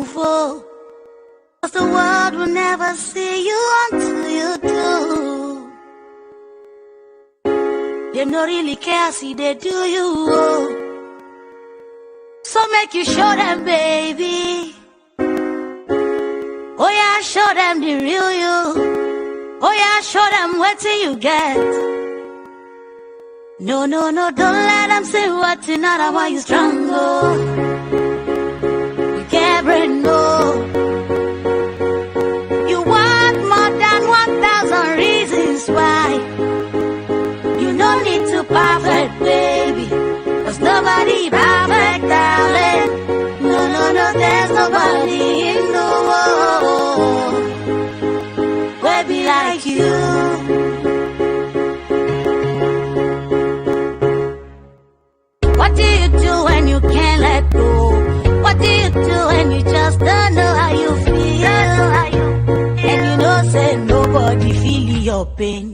move, oh. 'Cause the world will never see you until you do. They don't really care, see they do you, oh. So make you show them, baby. Oh yeah, show them the real you. Oh yeah, show them what you get. No, no, no, don't let them say what's not why you strong, oh. You can't bring no. You want more than 1,000 reasons why. You don't need to perfect, baby. 'Cause nobody perfect, darling. No, no, no, there's nobody in the world will be like you. What do you do when you can't let go? What do you do when you just don't know how you feel? And you know, say nobody feel your pain.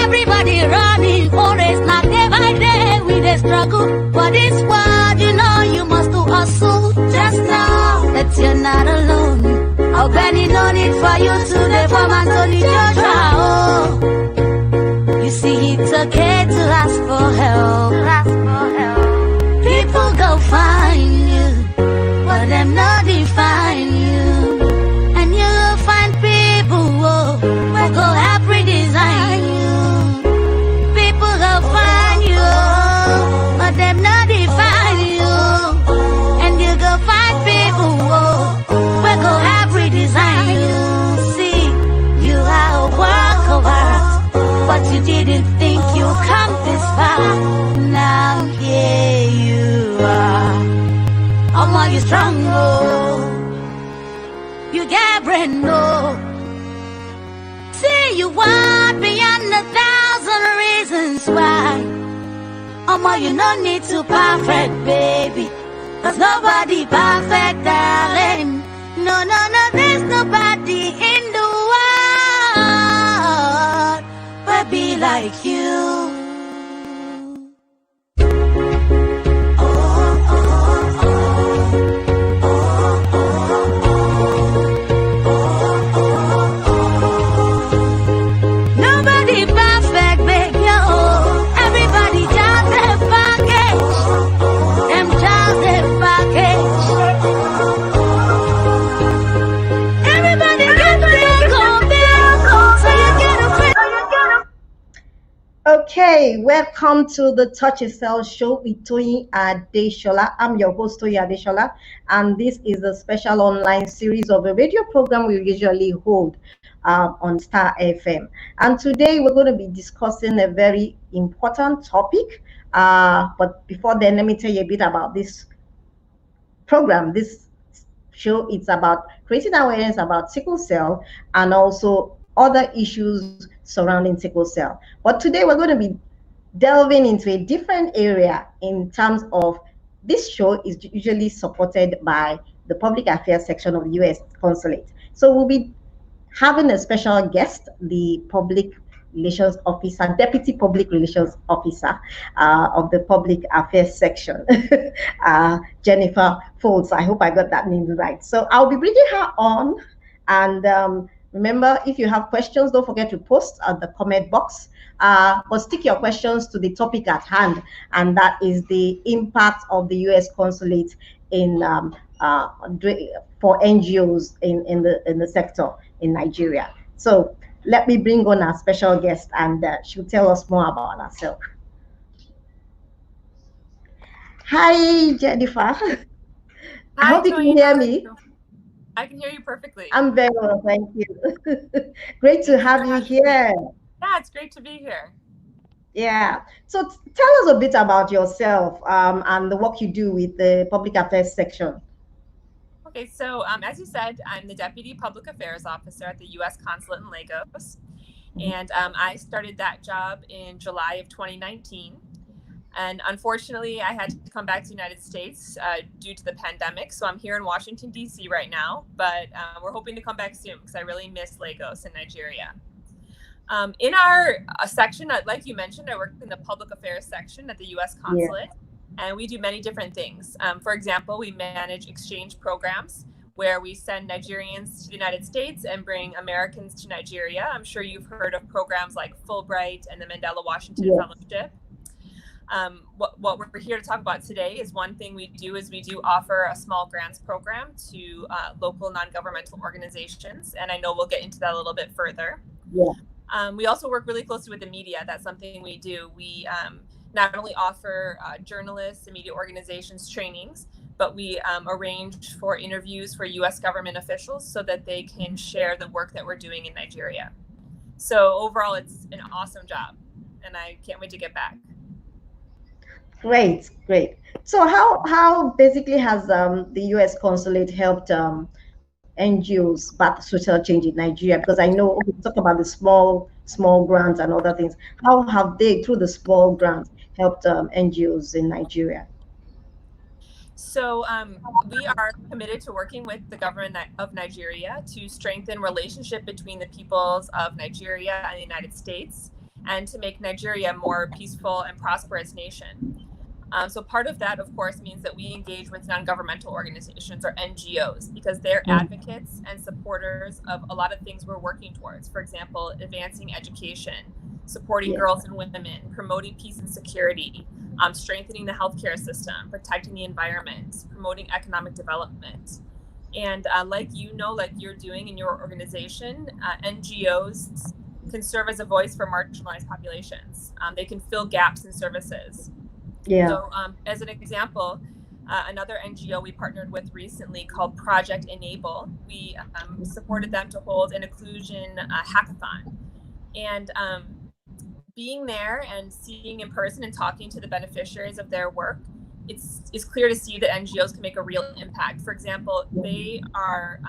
Everybody running for race, not day by day with a struggle. For this world, you know you must do hustle. Just know that you're not alone. I'll bet it no need for you to the form and to need your trial. You see, it's okay to ask for help. People go find you, but them not define you. And you'll find people who go help redesign you. People go find you, but them not define you. And you go find people who go help redesign you. See, you are a work of art, but you didn't think you'd come this far. Now here you are. Oh, you strong, oh. You get brain, oh. See, you want beyond 1,000 reasons why. Oh, you don't need to perfect, baby. 'Cause nobody perfect, darling. No, no, no, there's nobody in the world will be like you. Okay, welcome to the Touch Itself show with Toyin Adeshola. I'm your host, Toyin Adeshola, and this is a special online series of a radio program we usually hold on Star FM. And today we're going to be discussing a very important topic. But before then, let me tell you a bit about this program. This show, it's about creating awareness about sickle cell and also other issues surrounding sickle cell. But today we're going to be delving into a different area in terms of this show is usually supported by the public affairs section of the US Consulate. So we'll be having a special guest, the public relations officer, deputy public relations officer of the public affairs section, Jennifer Foltz. I hope I got that name right. So I'll be bringing her on, and remember, if you have questions, don't forget to post at the comment box. But stick your questions to the topic at hand, and that is the impact of the U.S. Consulate in for NGOs in the sector in Nigeria. So let me bring on our special guest, and she'll tell us more about herself. Hi, Jennifer. Hi, I hope you can hear me. I can hear you perfectly. I'm very well, thank you. Great to have you here. Yeah, it's great to be here. Yeah. So tell us a bit about yourself and the work you do with the public affairs section. Okay, so as you said, I'm the Deputy Public Affairs Officer at the US Consulate in Lagos. And I started that job in July of 2019. And unfortunately, I had to come back to the United States due to the pandemic. So I'm here in Washington, D.C. right now, but we're hoping to come back soon because I really miss Lagos and Nigeria. In our section, like you mentioned, I work in the public affairs section at the U.S. Consulate. And we do many different things. For example, we manage exchange programs where we send Nigerians to the United States and bring Americans to Nigeria. I'm sure you've heard of programs like Fulbright and the Mandela Washington Fellowship. What we're here to talk about today is one thing we do is we do offer a small grants program to local non-governmental organizations. And I know we'll get into that a little bit further. Yeah. We also work really closely with the media. That's something we do. We not only offer journalists and media organizations trainings, but we arrange for interviews for US government officials so that they can share the work that we're doing in Nigeria. So overall, it's an awesome job, and I can't wait to get back. Great, great. So how basically has the US Consulate helped NGOs back social change in Nigeria? Because I know we talk about the small grants and other things. How have they, through the small grants, helped NGOs in Nigeria? So we are committed to working with the government of Nigeria to strengthen relationship between the peoples of Nigeria and the United States, and to make Nigeria a more peaceful and prosperous nation. So part of that, of course, means that we engage with non-governmental organizations, or NGOs, because they're advocates and supporters of a lot of things we're working towards. For example, advancing education, supporting girls and women, promoting peace and security, strengthening the healthcare system, protecting the environment, promoting economic development. And like you're doing in your organization, NGOs can serve as a voice for marginalized populations. They can fill gaps in services. Yeah. So as an example, another NGO we partnered with recently called Project Enable, we supported them to hold an inclusion hackathon. And being there and seeing in person and talking to the beneficiaries of their work, it's clear to see that NGOs can make a real impact. For example, they are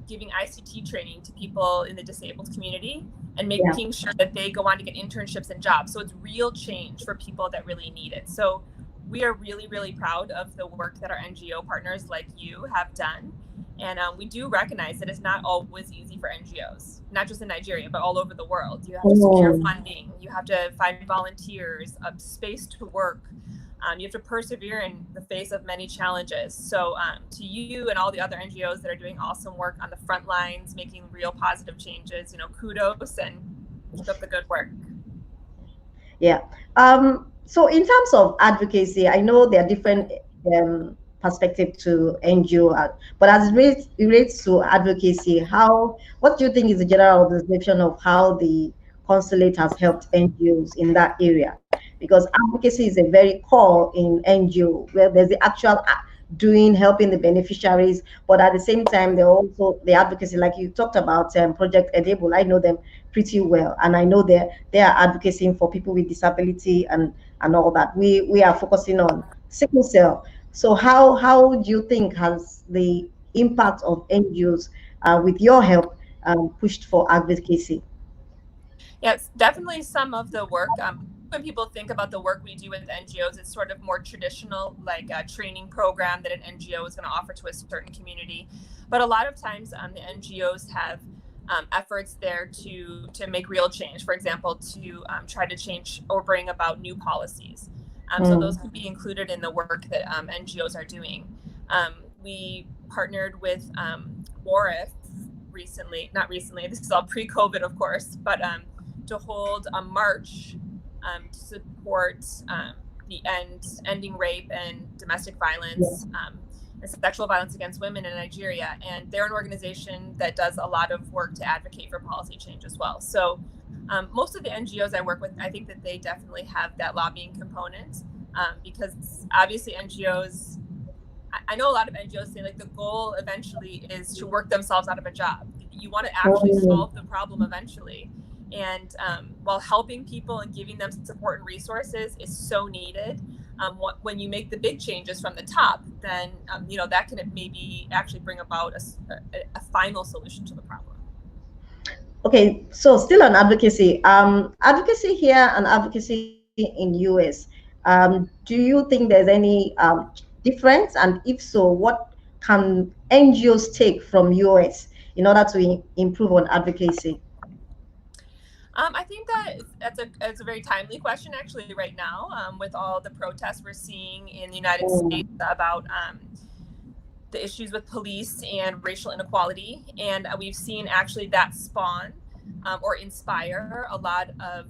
giving ICT training to people in the disabled community and making sure that they go on to get internships and jobs. So it's real change for people that really need it. So we are really, really proud of the work that our NGO partners like you have done. And we do recognize that it's not always easy for NGOs, not just in Nigeria, but all over the world. You have to secure funding, you have to find volunteers, a space to work. You have to persevere in the face of many challenges. So to you and all the other NGOs that are doing awesome work on the front lines, making real positive changes, kudos and keep up the good work. Yeah. So in terms of advocacy, I know there are different perspective to NGO, but as it relates to advocacy, what do you think is the general observation of how the consulate has helped NGOs in that area? Because advocacy is a very core in NGO, where there's the actual helping the beneficiaries, but at the same time, they're also the advocacy, like you talked about Project Enable. I know them pretty well, and I know they are advocating for people with disability and all that. We are focusing on sickle cell. So how do you think has the impact of NGOs with your help pushed for advocacy? Yes, definitely some of the work. When people think about the work we do with NGOs, it's sort of more traditional, like a training program that an NGO is going to offer to a certain community. But a lot of times the NGOs have efforts there to make real change. For example, to try to change or bring about new policies. So those can be included in the work that NGOs are doing. We partnered with WARF not recently, this is all pre-COVID, of course, but to hold a march to support the ending rape and domestic violence and sexual violence against women in Nigeria. And they're an organization that does a lot of work to advocate for policy change as well. So most of the NGOs I work with, I think that they definitely have that lobbying component because obviously NGOs, I know a lot of NGOs say like the goal eventually is to work themselves out of a job. You want to actually solve the problem eventually. And while helping people and giving them support and resources is so needed, when you make the big changes from the top, then that can maybe actually bring about a final solution to the problem. Okay, so still on advocacy. Advocacy here and advocacy in US. Do you think there's any difference? And if so, what can NGOs take from US in order to improve on advocacy? I think that's a very timely question actually right now, with all the protests we're seeing in the United States about the issues with police and racial inequality. And we've seen actually that spawn or inspire a lot of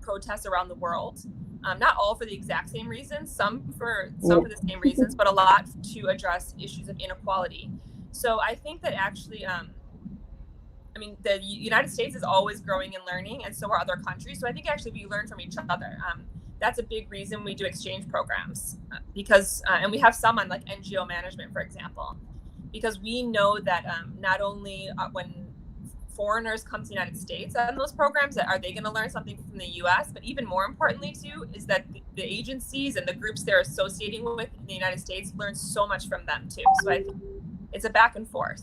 protests around the world. Not all for the exact same reasons, some for the same reasons, but a lot to address issues of inequality. So I think that actually, I mean, the United States is always growing and learning, and so are other countries. So I think actually we learn from each other. That's a big reason we do exchange programs, because, and we have some on like NGO management, for example, because we know that not only when foreigners come to the United States on those programs, are they going to learn something from the US, but even more importantly too, is that the agencies and the groups they're associating with in the United States learn so much from them too. So I think it's a back and forth.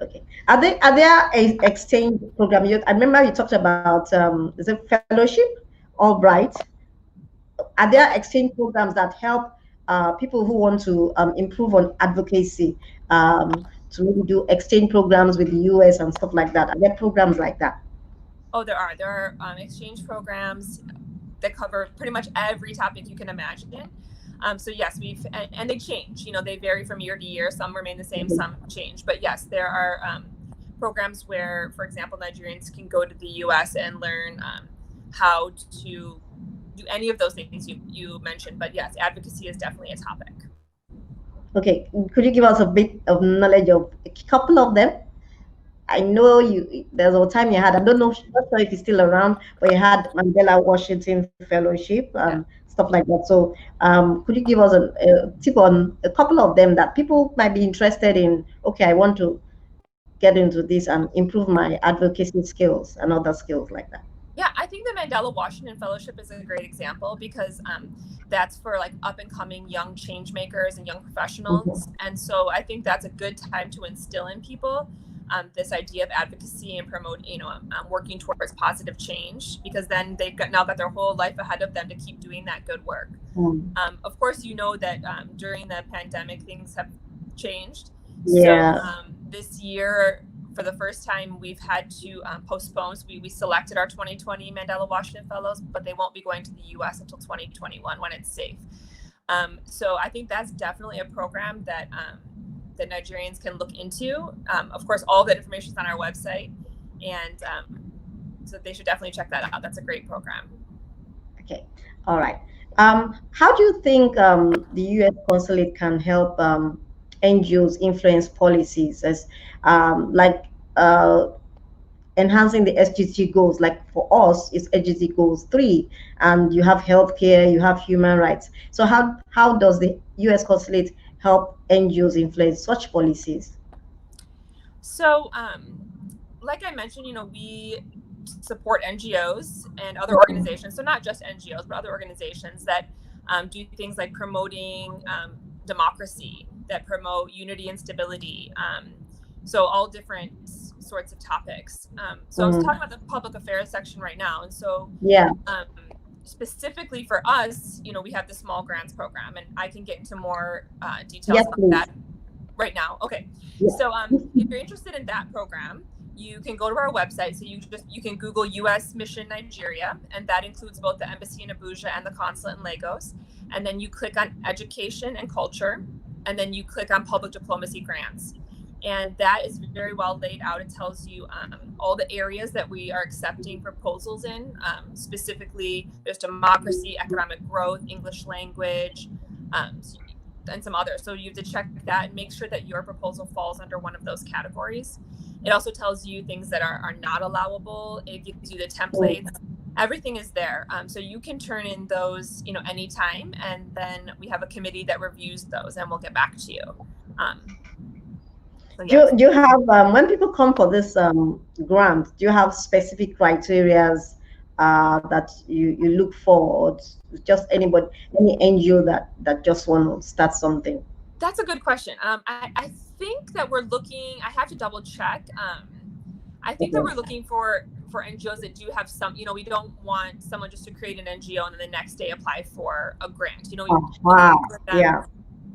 Okay. Are there a exchange program? I remember you talked about is it fellowship? All right. Are there exchange programs that help people who want to improve on advocacy, to maybe do exchange programs with the US and stuff like that? Are there programs like that? Oh, there are. There are exchange programs that cover pretty much every topic you can imagine. So yes, and they change, you know, they vary from year to year. Some remain the same, some change. But yes, there are programs where, for example, Nigerians can go to the US and learn how to do any of those things you mentioned. But yes, advocacy is definitely a topic. Okay, could you give us a bit of knowledge of a couple of them? I know there's a time you had, I don't know, not sure if he's still around, but you had Mandela Washington Fellowship, stuff like that. So could you give us a tip on a couple of them that people might be interested in? Okay, I want to get into this and improve my advocacy skills and other skills like that. Yeah, I think the Mandela Washington Fellowship is a great example, because that's for like up and coming young change makers and young professionals. And so I think that's a good time to instill in people this idea of advocacy and promote, working towards positive change, because then they've now got their whole life ahead of them to keep doing that good work. Of course, you know that during the pandemic, things have changed. Yeah. So this year, for the first time, we've had to postpone. So we selected our 2020 Mandela Washington Fellows, but they won't be going to the US until 2021 when it's safe. So I think that's definitely a program that that Nigerians can look into. Of course, all that information is on our website, and so they should definitely check that out. That's a great program. Okay, all right. How do you think the US Consulate can help NGOs influence policies, as enhancing the SDG goals? Like for us, it's SDG goals 3, and you have healthcare, you have human rights. So how does the US Consulate help NGOs influence such policies? So, like I mentioned, we support NGOs and other organizations. So not just NGOs, but other organizations that do things like promoting democracy, that promote unity and stability. So all different sorts of topics. So I was talking about the public affairs section right now. And so specifically for us, we have the small grants program, and I can get into more details about that right now. Okay. So if you're interested in that program, you can go to our website. So you can Google US Mission Nigeria, and that includes both the embassy in Abuja and the consulate in Lagos. And then you click on education and culture, and then you click on public diplomacy grants. And that is very well laid out. It tells you all the areas that we are accepting proposals in. Specifically, there's democracy, economic growth, English language, and some others. So you have to check that and make sure that your proposal falls under one of those categories. It also tells you things that are not allowable. It gives you the templates. Everything is there. So you can turn in those, anytime. And then we have a committee that reviews those, and we'll get back to you. So, yes. Do you have, when people come for this grant, do you have specific criteria that you look for, or just any NGO that just want to start something? That's a good question. I think that we're looking, I have to double check. I think that we're looking for NGOs that do have some, we don't want someone just to create an NGO and then the next day apply for a grant.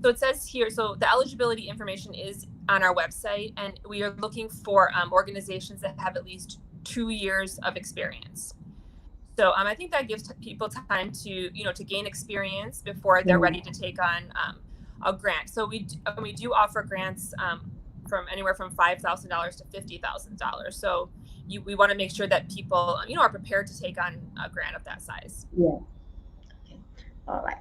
So it says here, so the eligibility information is on our website, and we are looking for organizations that have at least 2 years of experience. So I think that gives people time to, to gain experience before they're ready to take on a grant. So we do offer grants from anywhere from $5,000 to $50,000. So we want to make sure that people, are prepared to take on a grant of that size. Yeah. Okay. All right.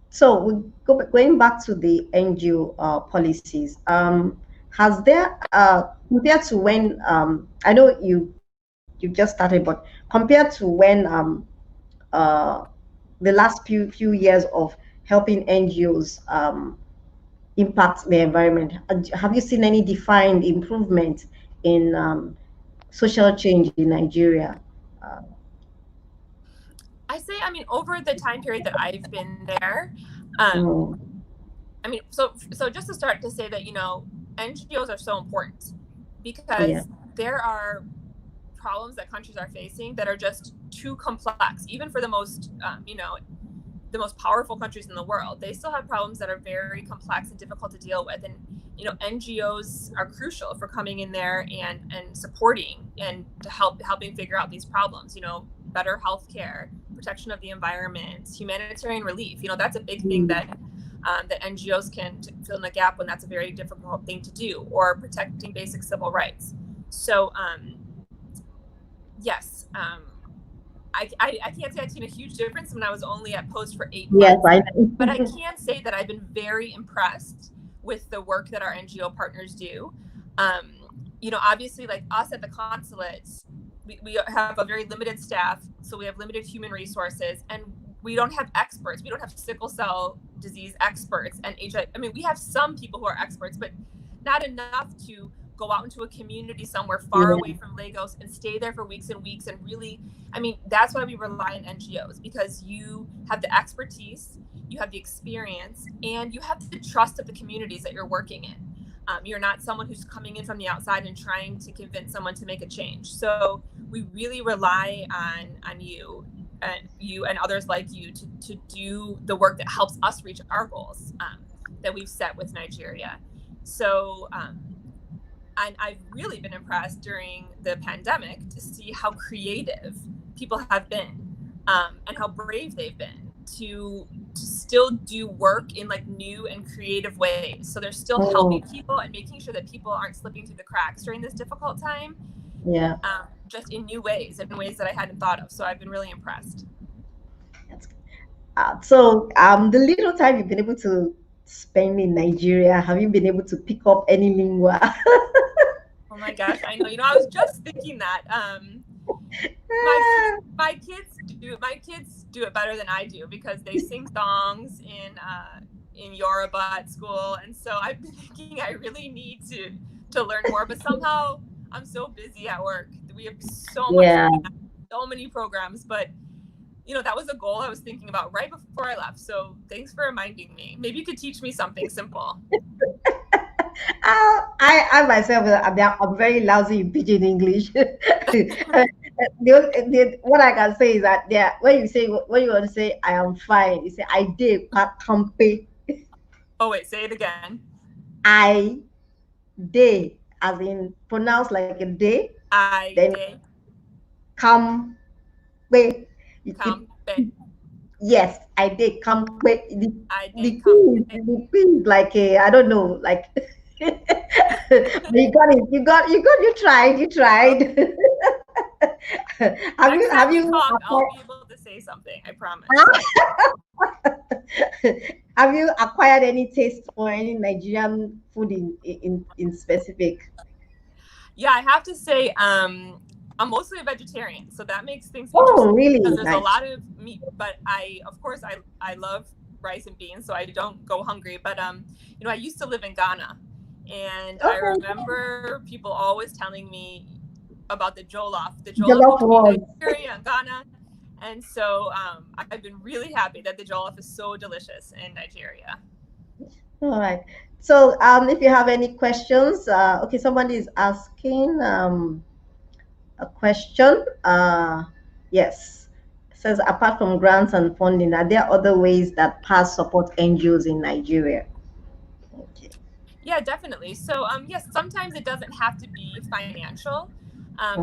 So going back to the NGO policies, has there, compared to when, I know you just started, but compared to when the last few years of helping NGOs impact the environment, have you seen any defined improvement in social change in Nigeria? I say, over the time period that I've been there, so just to start to say that, NGOs are so important because there are problems that countries are facing that are just too complex, even for the most, the most powerful countries in the world. They still have problems that are very complex and difficult to deal with. And, NGOs are crucial for coming in there and supporting and to helping figure out these problems, better healthcare, protection of the environment, humanitarian relief. That's a big thing that NGOs can fill in the gap when that's a very difficult thing to do, or protecting basic civil rights. So, yes, I can't say I've seen a huge difference when I was only at post for 8 months. Yes, but I can say that I've been very impressed with the work that our NGO partners do. Obviously, like us at the consulate, we have a very limited staff, so we have limited human resources, and we don't have experts. We don't have sickle cell disease experts and HIV. We have some people who are experts, but not enough to go out into a community somewhere far away from Lagos and stay there for weeks and weeks. And really, that's why we rely on NGOs, because you have the expertise, you have the experience, and you have the trust of the communities that you're working in. You're not someone who's coming in from the outside and trying to convince someone to make a change. So we really rely on you and others like you to do the work that helps us reach our goals that we've set with Nigeria. So, and I've really been impressed during the pandemic to see how creative people have been and how brave they've been to still do work in like new and creative ways. So they're still helping people and making sure that people aren't slipping through the cracks during this difficult time. Yeah. Just in new ways, in ways that I hadn't thought of. So I've been really impressed. So the little time you've been able to spend in Nigeria, have you been able to pick up any lingua? Oh my gosh, I know. I was just thinking that. My kids do it better than I do, because they sing songs in Yoruba at school, and so I've been thinking I really need to learn more. But somehow I'm so busy at work. We have so many programs, but that was a goal I was thinking about right before I left. So thanks for reminding me. Maybe you could teach me something simple. I myself, I'm very lousy in pidgin English. What I can say is that when you want to say I am fine, you say I did kampe. Oh wait, say it again. I did, as in pronounced like a day. I did. Kampe. Yes, I did kampe. The P is like I don't know, like. You got it. You tried. Have you? I'll be able to say something. I promise. Have you acquired any taste for any Nigerian food in specific? Yeah, I have to say, I'm mostly a vegetarian, so that makes things interesting. Oh, really? Because there's a lot of meat, but I love rice and beans, so I don't go hungry. But I used to live in Ghana. And I remember people always telling me about the jollof between Nigeria and Ghana. And so I've been really happy that the jollof is so delicious in Nigeria. All right. So if you have any questions, okay, somebody is asking a question. Yes. It says, apart from grants and funding, are there other ways that PASS support NGOs in Nigeria? Okay. Yeah, definitely. So yes, sometimes it doesn't have to be financial.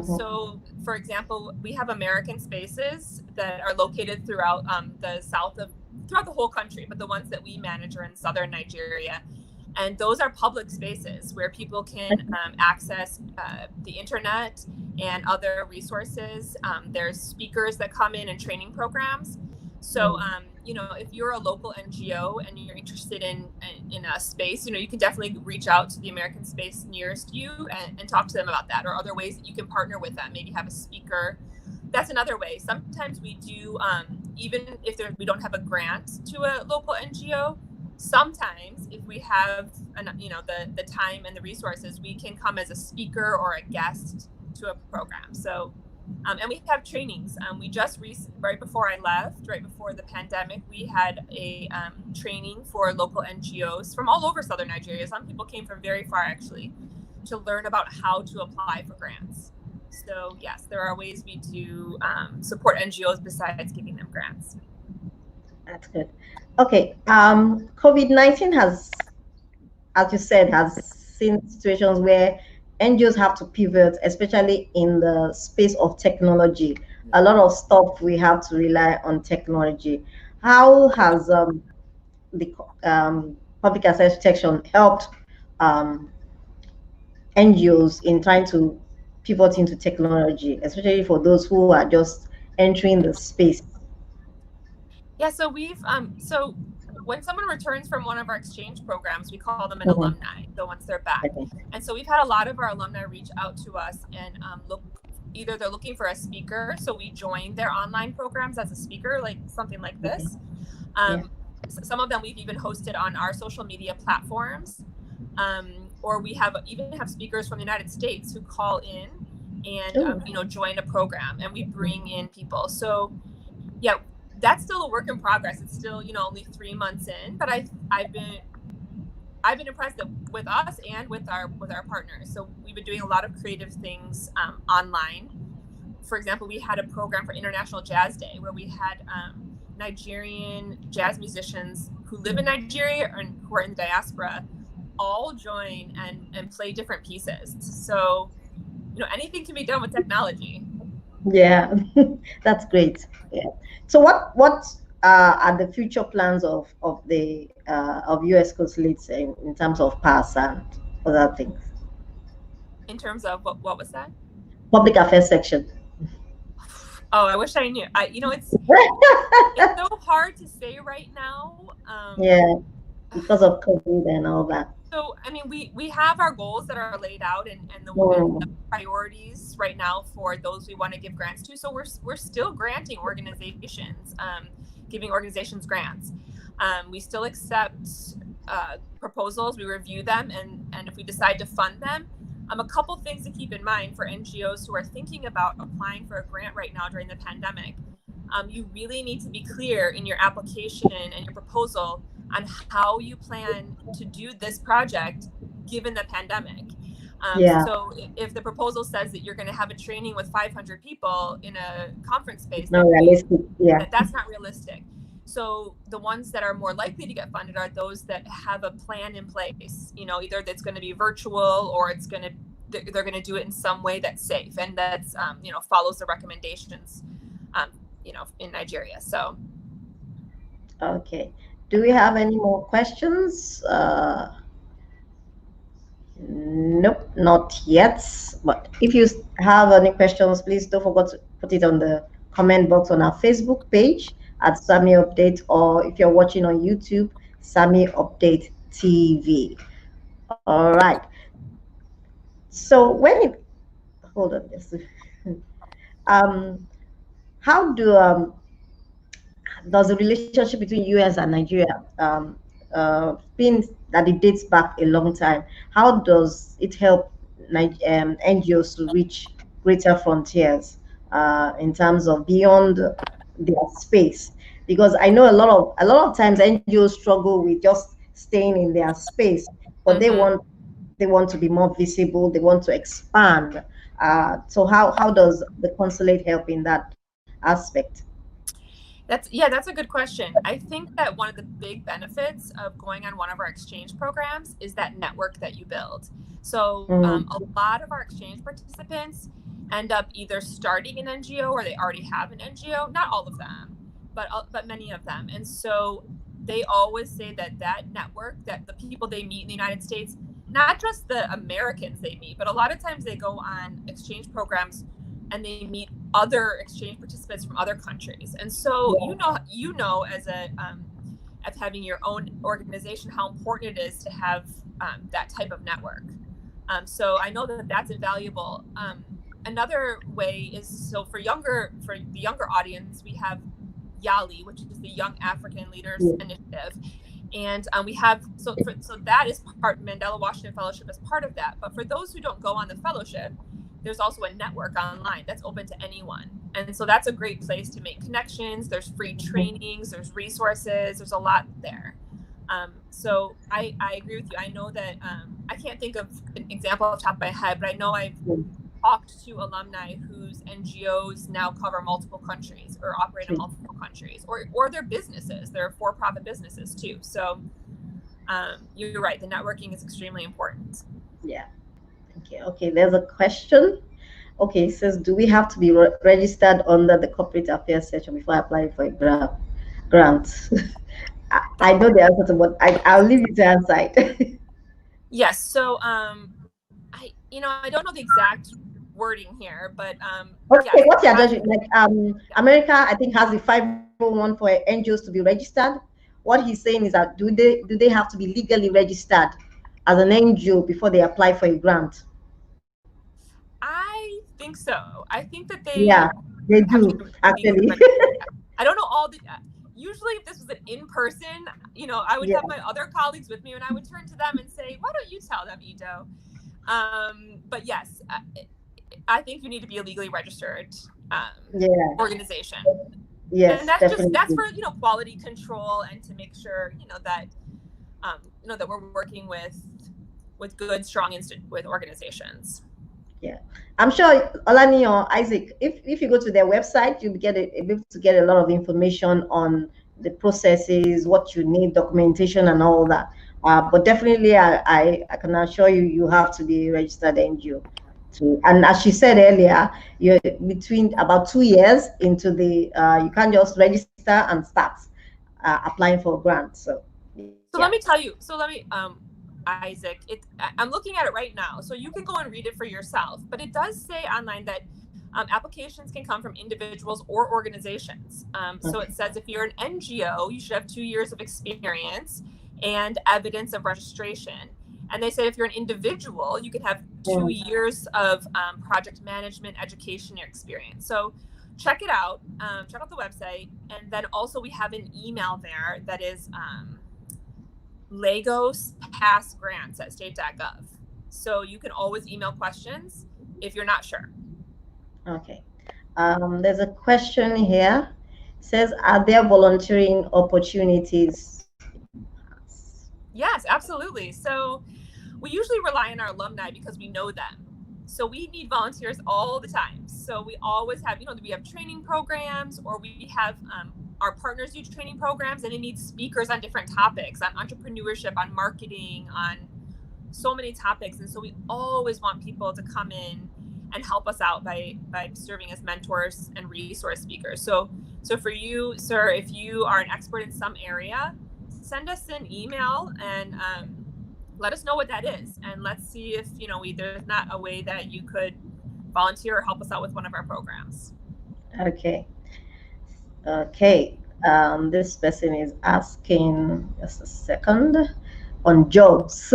So, for example, we have American spaces that are located throughout throughout the whole country, but the ones that we manage are in southern Nigeria. And those are public spaces where people can access the internet and other resources. There's speakers that come in and training programs. So, if you're a local NGO and you're interested in a space, you can definitely reach out to the American space nearest you and talk to them about that, or other ways that you can partner with them. Maybe have a speaker. That's another way. Sometimes we do, even if we don't have a grant to a local NGO, sometimes if we have the time and the resources, we can come as a speaker or a guest to a program. So and we have trainings. We just right before I left, right before the pandemic, we had a training for local NGOs from all over southern Nigeria. Some people came from very far, actually, to learn about how to apply for grants. So yes, there are ways we do support NGOs besides giving them grants. That's good. Okay. COVID-19 has, as you said, has seen situations where NGOs have to pivot, especially in the space of technology. A lot of stuff we have to rely on technology. How has the public access section helped NGOs in trying to pivot into technology, especially for those who are just entering the space? Yeah, so we've so when someone returns from one of our exchange programs, we call them an alumni. So once they're back, and so we've had a lot of our alumni reach out to us and either they're looking for a speaker, so we join their online programs as a speaker, like something like this. Some of them we've even hosted on our social media platforms, or we even have speakers from the United States who call in and join a program, and we bring in people. So yeah. That's still a work in progress. It's still, only 3 months in, but I've been impressed with us and with our partners. So we've been doing a lot of creative things online. For example, we had a program for International Jazz Day where we had Nigerian jazz musicians who live in Nigeria and who are in the diaspora all join and play different pieces. So, anything can be done with technology. Yeah, that's great. Yeah. So what are the future plans of US Consulates in terms of pass and other things? In terms of what was that? Public affairs section. Oh, I wish I knew. It's so hard to say right now. Yeah, because of COVID and all that. So, we have our goals that are laid out and the priorities right now for those we want to give grants to. So we're still granting organizations, giving organizations grants. We still accept proposals, we review them, and if we decide to fund them, a couple things to keep in mind for NGOs who are thinking about applying for a grant right now during the pandemic. You really need to be clear in your application and your proposal on how you plan to do this project given the pandemic. So if the proposal says that you're going to have a training with 500 people in a conference space, that's not realistic. So the ones that are more likely to get funded are those that have a plan in place, either that's going to be virtual or they're going to do it in some way that's safe and that's, follows the recommendations, in Nigeria. So. Okay. Do we have any more questions? Nope, not yet. But if you have any questions, please don't forget to put it on the comment box on our Facebook page at SAMIUPDATE, or if you're watching on YouTube, SAMIUPDATE TV. All right. So hold on, yes. How does the relationship between US and Nigeria, being that it dates back a long time, how does it help NGOs to reach greater frontiers in terms of beyond their space? Because I know a lot of times NGOs struggle with just staying in their space, but they want to be more visible, they want to expand. So how does the consulate help in that aspect? That's a good question. I think that one of the big benefits of going on one of our exchange programs is that network that you build. So a lot of our exchange participants end up either starting an NGO or they already have an NGO. Not all of them, but many of them. And so they always say that network, that the people they meet in the United States, not just the Americans they meet, but a lot of times they go on exchange programs and they meet other exchange participants from other countries. And so you know as having your own organization how important it is to have that type of network. So I know that that's invaluable. Another way is, so for the younger audience, we have YALI, which is the Young African Leaders Initiative. And we have, so that is part, Mandela Washington Fellowship is part of that. But for those who don't go on the fellowship, there's also a network online that's open to anyone. And so that's a great place to make connections. There's free trainings, there's resources, there's a lot there. So I agree with you. I know that, I can't think of an example off the top of my head, but I know I've talked to alumni whose NGOs now cover multiple countries or operate in multiple countries, or their businesses, they're for-profit businesses too. So you're right, the networking is extremely important. Yeah. Okay, there's a question. Okay, it says, do we have to be registered under the corporate affairs section before applying for a grant? I know the answer to, but I'll leave you to answer it. Yes. So I don't know the exact wording here, but okay, yes, what's your judgment? Like America, I think, has the 501 for NGOs to be registered. What he's saying is that do they have to be legally registered as an NGO before they apply for a grant? I think so. I think that they do actually. I don't know all the. Usually, if this was an in-person, I would have my other colleagues with me, and I would turn to them and say, "Why don't you tell them, Ito?" But yes, I think you need to be a legally registered organization. Yes, and that's for quality control and to make sure that that we're working with good, strong with organizations. Yeah, I'm sure Olani or Isaac, if you go to their website, you'll be able to get a lot of information on the processes, what you need, documentation, and all that. But definitely, I can assure you, you have to be registered NGO. And as she said earlier, you're between about 2 years into the, you can't just register and start applying for a grant. So let me tell you. Isaac, I'm looking at it right now, so you can go and read it for yourself. But it does say online that applications can come from individuals or organizations. So it says if you're an NGO, you should have 2 years of experience and evidence of registration. And they say if you're an individual, you can have 2 years of project management, education, or experience. So check it out. Check out the website. And then also we have an email there that is Lagos Pass Grants at state.gov. So you can always email questions if you're not sure. Okay. There's a question here. It says, are there volunteering opportunities? Yes, absolutely. So we usually rely on our alumni because we know them. So we need volunteers all the time. So we always have, we have training programs, or we have our partners do training programs, and they need speakers on different topics, on entrepreneurship, on marketing, on so many topics. And so we always want people to come in and help us out by serving as mentors and resource speakers. So for you, sir, if you are an expert in some area, send us an email and let us know what that is, and let's see if there's not a way that you could volunteer or help us out with one of our programs. Okay. This person is asking, just a second, on jobs.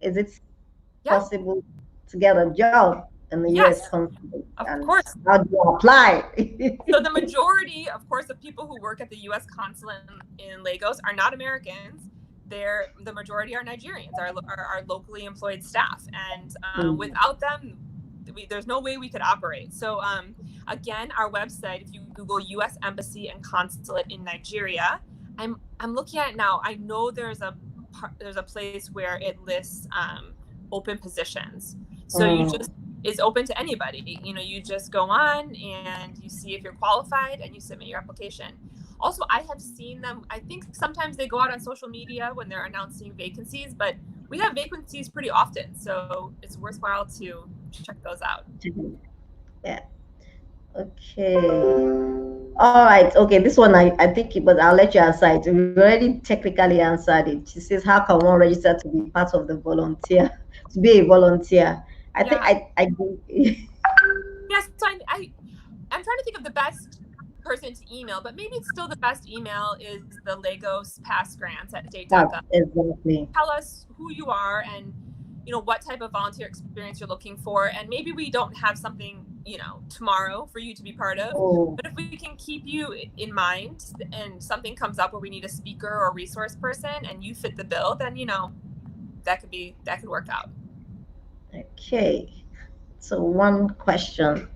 Is it possible to get a job in the US Consulate? Of course. How do you apply? So the majority, of course, of people who work at the US Consulate in Lagos are not Americans. The majority are Nigerians, are locally employed staff, and without them, there's no way we could operate. So again, our website, if you Google U.S. Embassy and Consulate in Nigeria, I'm looking at it now. I know there's a place where it lists open positions. So it's open to anybody. You just go on and you see if you're qualified and you submit your application. Also, I have seen them, I think sometimes they go out on social media when they're announcing vacancies, but we have vacancies pretty often. So it's worthwhile to check those out. Yeah. Okay. All right. Okay. This one I think, but I'll let you answer it. We already technically answered it. She says, "How can one register to be part of the volunteer, to be a volunteer?" I think I do. Yes. So I'm trying to think of the best person to email, but maybe it's still the best email is the Lagos past grants at state.gov. Exactly. Tell us who you are and what type of volunteer experience you're looking for, and maybe we don't have something tomorrow for you to be part of, but if we can keep you in mind and something comes up where we need a speaker or a resource person and you fit the bill, then that could work out. Okay. So one question,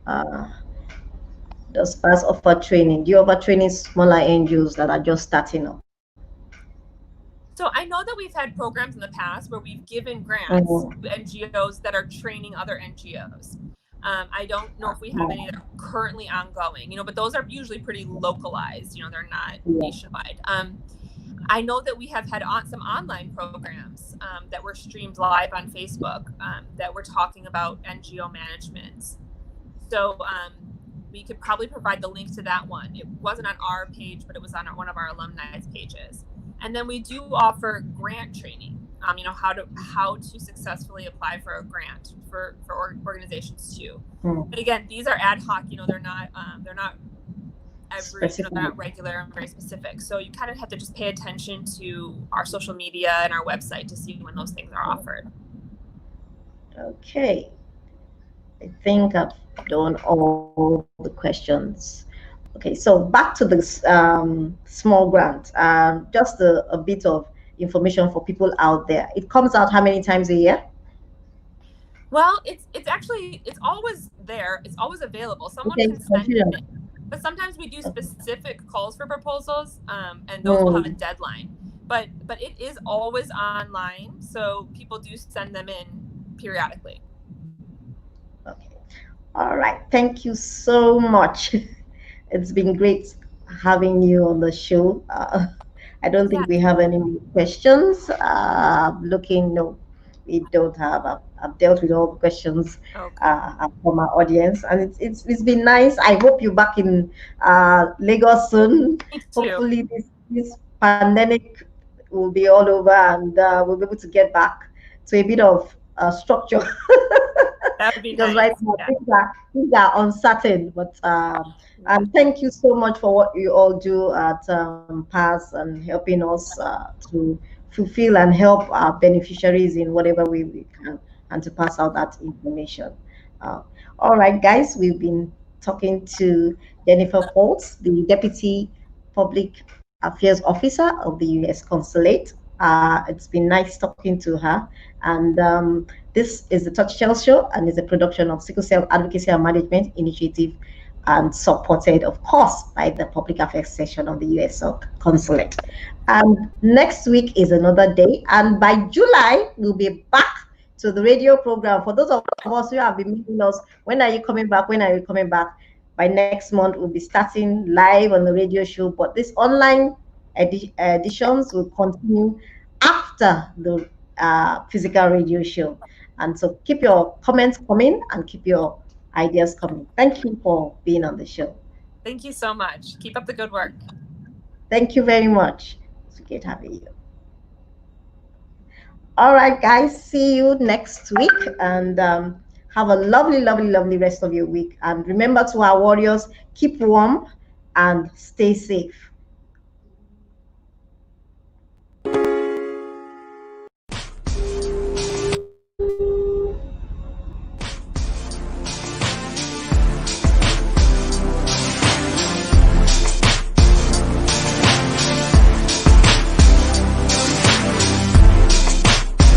does PASS offer training? Do you offer training smaller NGOs that are just starting up? So I know that we've had programs in the past where we've given grants to NGOs that are training other NGOs. I don't know if we have any that are currently ongoing, but those are usually pretty localized. They're not nationwide. I know that we have had some online programs that were streamed live on Facebook that were talking about NGO management. So we could probably provide the link to that one. It wasn't on our page, but it was on one of our alumni's pages. And then we do offer grant training, how to successfully apply for a grant for organizations too. But again, these are ad hoc. They're not they're not regular and very specific. So you kind of have to just pay attention to our social media and our website to see when those things are offered. Okay. I think I've done all the questions. Okay, so back to this small grant. Just a bit of information for people out there. It comes out how many times a year? Well, it's always there. It's always available. Someone can send it in. But sometimes we do specific calls for proposals, and those will have a deadline. But it is always online, so people do send them in periodically. Okay. All right. Thank you so much. It's been great having you on the show. I don't think we have any more questions. No, we don't have. I've dealt with all the questions from our audience, and it's been nice. I hope you're back in Lagos soon. Hopefully, this pandemic will be all over, and we'll be able to get back to a bit of structure. That would be because nice. right now things are uncertain, but thank you so much for what you all do at PASS and helping us to fulfill and help our beneficiaries in whatever way we can, and to pass out that information. All right, guys, we've been talking to Jennifer Foltz, the Deputy Public Affairs Officer of the US Consulate. It's been nice talking to her, and this is the TAC SHOw, and is a production of Sickle Cell Advocacy and Management Initiative, and supported, of course, by the Public Affairs section of the US Consulate. And next week is another day, and by July we'll be back to the radio program. For those of us who have been meeting us, when are you coming back? When are you coming back? By next month, we'll be starting live on the radio show, but this online editions will continue after the physical radio show. And so keep your comments coming and keep your ideas coming. Thank you for being on the show. Thank you so much. Keep up the good work. Thank you very much. It's great having you. All right, guys, see you next week, and have a lovely, lovely, lovely rest of your week. And remember, to our warriors, keep warm and stay safe.